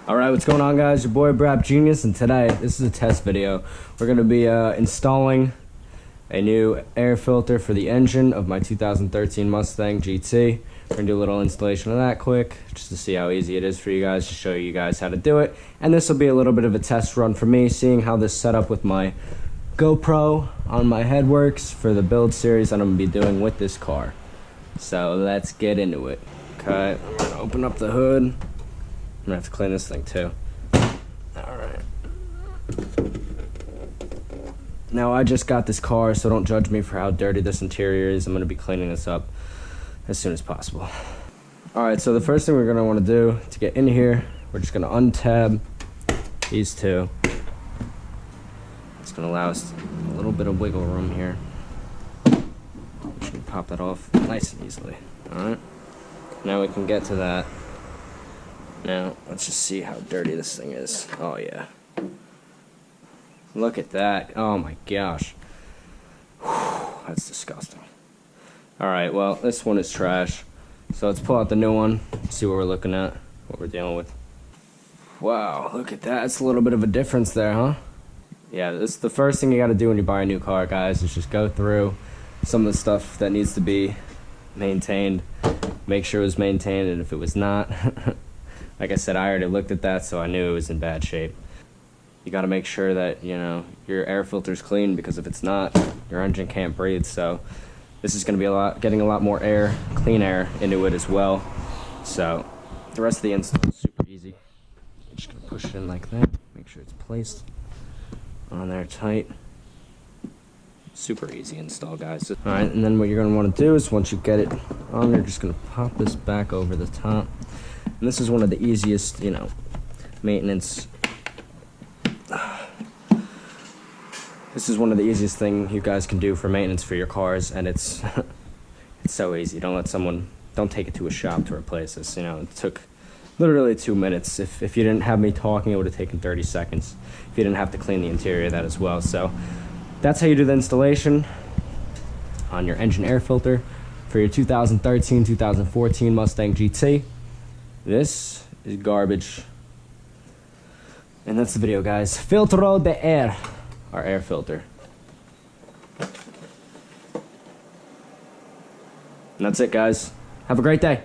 Alright, what's going on, guys? Your boy Brap Genius, and today, this is a test video. We're going to be installing a new air filter for the engine of my 2013 Mustang GT. We're going to do a little installation of that quick, just to see how easy it is for you guys, to show you guys how to do it. And this will be a little bit of a test run for me, seeing how this setup with my GoPro on my head works for the build series that I'm going to be doing with this car. So let's get into it. Okay, I'm going to open up the hood. I'm gonna have to clean this thing too. Alright. Now, I just got this car, so don't judge me for how dirty this interior is. I'm gonna be cleaning this up as soon as possible. Alright, so the first thing we're gonna wanna do to get in here, we're just gonna untab these two. It's gonna allow us a little bit of wiggle room here. Just gonna pop that off nice and easily. Alright. Now we can get to that. Now, let's just see how dirty this thing is. Oh, yeah. Look at that. Oh, my gosh. Whew, that's disgusting. Alright, well, this one is trash. So let's pull out the new one, see what we're looking at, what we're dealing with. Wow, look at that. It's a little bit of a difference there, huh? Yeah, this is the first thing you gotta do when you buy a new car, guys, is just go through some of the stuff that needs to be maintained. Make sure it was maintained, and if it was not... Like I said, I already looked at that, so I knew it was in bad shape. You got to make sure that, you know, your air filter's clean, because if it's not, your engine can't breathe. So this is going to be getting a lot more air, clean air into it as well. So the rest of the install is super easy. I'm just going to push it in like that. Make sure it's placed on there tight. Super easy install, guys. All right, and then what you're going to want to do is, once you get it on, you're just going to pop this back over the top. And this is one of the easiest, you know, maintenance. This is one of the easiest things you guys can do for maintenance for your cars, and it's it's so easy. Don't take it to a shop to replace this. You know, it took literally 2 minutes. If you didn't have me talking, it would have taken 30 seconds. If you didn't have to clean the interior of that as well. So that's how you do the installation on your engine air filter for your 2013-2014 Mustang GT. This is garbage. And that's the video, guys. Filtro de air, our air filter. And that's it, guys. Have a great day.